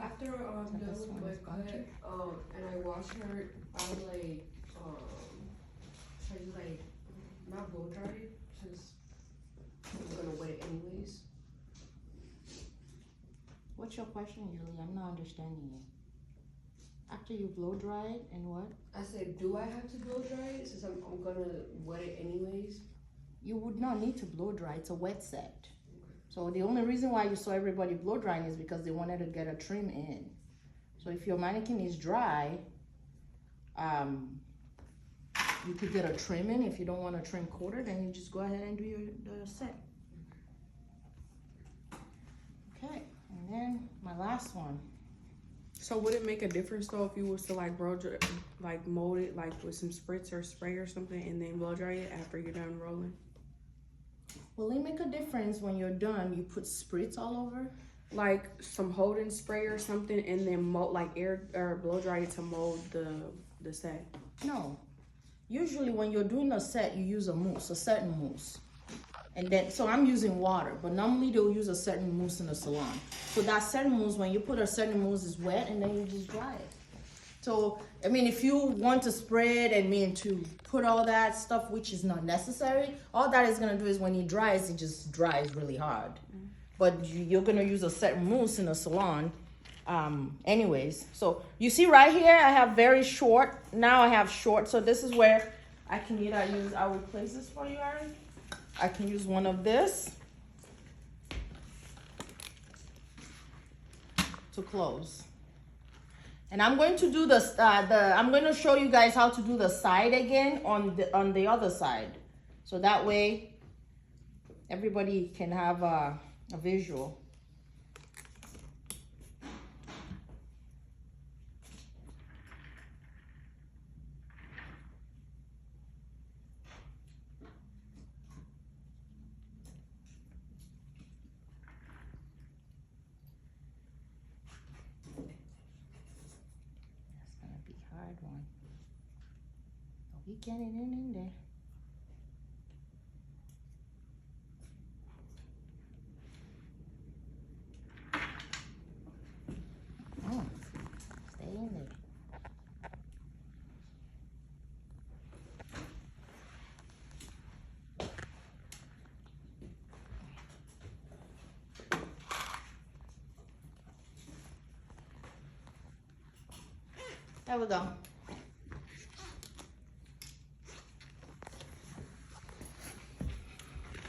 after I'm done with my cut, and I wash her, I'm like, try to like, not blow dry it, since I'm gonna wet it anyways. What's your question, Julie? I'm not understanding you. After you blow dry it and what? I said, do I have to blow dry it since I'm gonna wet it anyways? You would not need to blow dry. It's a wet set. So the only reason why you saw everybody blow drying is because they wanted to get a trim in. So if your mannequin is dry, you could get a trim in. If you don't want a trim quarter, then you just go ahead and do the set. Okay, and then my last one. So would it make a difference though if you was to like blow dry, like mold it like with some spritz or spray or something and then blow dry it after you're done rolling? Will it make a difference when you're done? You put spritz all over? Like some holding spray or something and then mold like air or blow dry it to mold the set? No. Usually when you're doing a set, you use a mousse, a certain mousse. And then, so I'm using water, but normally they'll use a certain mousse in the salon. So that certain mousse, when you put a certain mousse, is wet and then you just dry it. So, I mean, if you want to spread and mean to put all that stuff, which is not necessary, all that is gonna do is when it dries, it just dries really hard. But you're gonna use a certain mousse in the salon anyways. So you see right here, I have very short. Now I have short, so this is where I can either use, I will place this for you, Aaron. I can use one of this to close. And I'm going to do this, I'm going to show you guys how to do the side again on the other side. So that way everybody can have a visual. Hard one. But we get it in there. Oh, stay in there. There we go.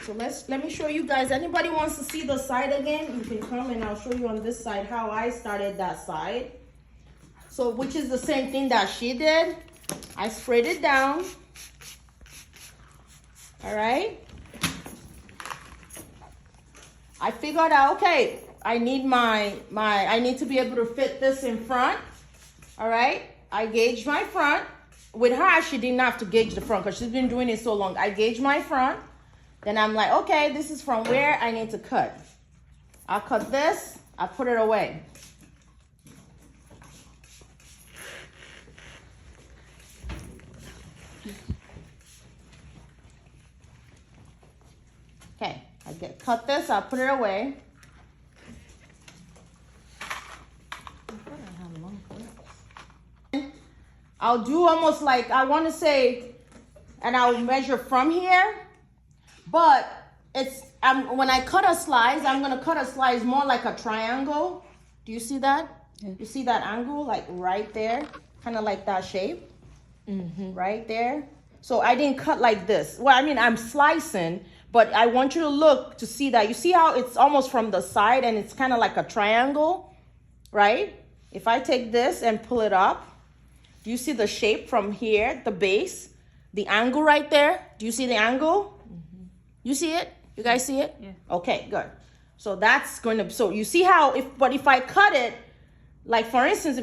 So let me show you guys. Anybody wants to see the side again, you can come and I'll show you on this side how I started that side. So which is the same thing that she did. I sprayed it down. All right. I figured out, okay, I need I need to be able to fit this in front. All right. I gauged my front. With her, she didn't have to gauge the front because she's been doing it so long. I gauged my front. Then I'm like, okay, this is from where I need to cut. I'll cut this, I'll put it away. Okay, cut this, I'll put it away. I'll do almost like, I want to say, and I'll measure from here. But it's when I cut a slice, I'm gonna cut a slice more like a triangle. Do you see that? Yeah. You see that angle, like right there, kind of like that shape, right there. So I didn't cut like this. Well, I mean, I'm slicing, but I want you to look to see that. You see how it's almost from the side and it's kind of like a triangle, right? If I take this and pull it up, do you see the shape from here, the base, the angle right there? Do you see the angle? You see it? You guys see it? Yeah. Okay, good. So that's going to, so you see how, if I cut it, like for instance,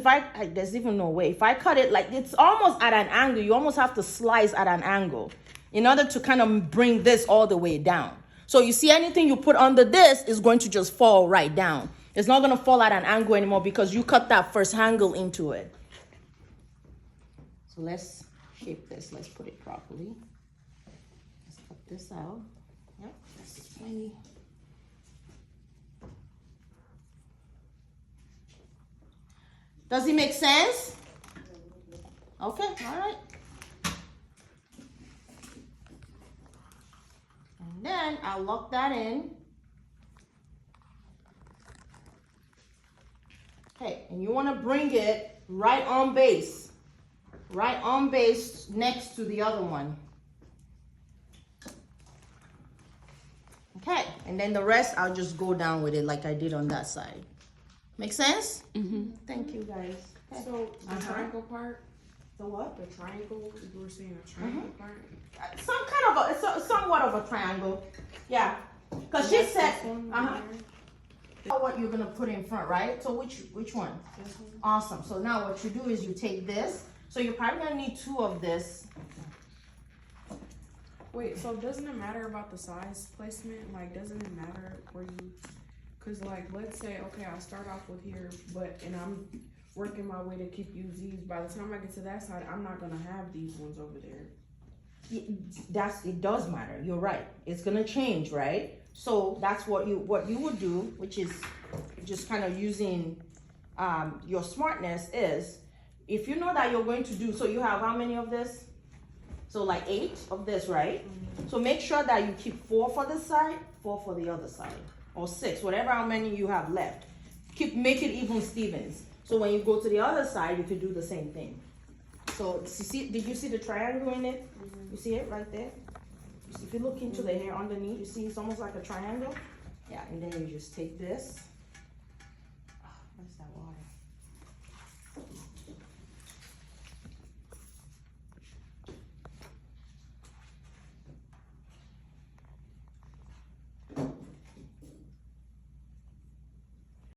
there's even no way. If I cut it, like it's almost at an angle, you almost have to slice at an angle in order to kind of bring this all the way down. So you see anything you put under this is going to just fall right down. It's not going to fall at an angle anymore because you cut that first angle into it. So let's shape this. Let's put it properly. Let's cut this out. Yep, that's plenty. Does it make sense? Okay, all right. And then I'll lock that in. Okay, and you want to bring it right on base. Right on base next to the other one. Okay, and then the rest I'll just go down with it like I did on that side. Make sense? Mm-hmm. Thank you guys. Okay. So the triangle part, The what? the triangle, you were saying a triangle part? Some kind of somewhat of a triangle. Yeah. Cause she That's said, this one uh-huh. there? What you're gonna put in front, right? So which one? This one? Awesome. So now what you do is you take this. So you're probably gonna need 2 of this. Wait, so doesn't it matter about the size placement? Like, doesn't it matter where you, cause like, let's say, okay, I start off with here, and I'm working my way to keep use these. By the time I get to that side, I'm not gonna have these ones over there. It does matter. You're right. It's gonna change, right? So that's what you would do, which is just kind of using your smartness is, if you know that you're going to do, so you have how many of this? So like 8 of this, right? Mm-hmm. So make sure that you keep 4 for this side, 4 for the other side, or 6, whatever how many you have left. Make it even Stevens. So when you go to the other side, you could do the same thing. So did you see the triangle in it? Mm-hmm. You see it right there? If you look into the hair underneath, you see it's almost like a triangle. Yeah, and then you just take this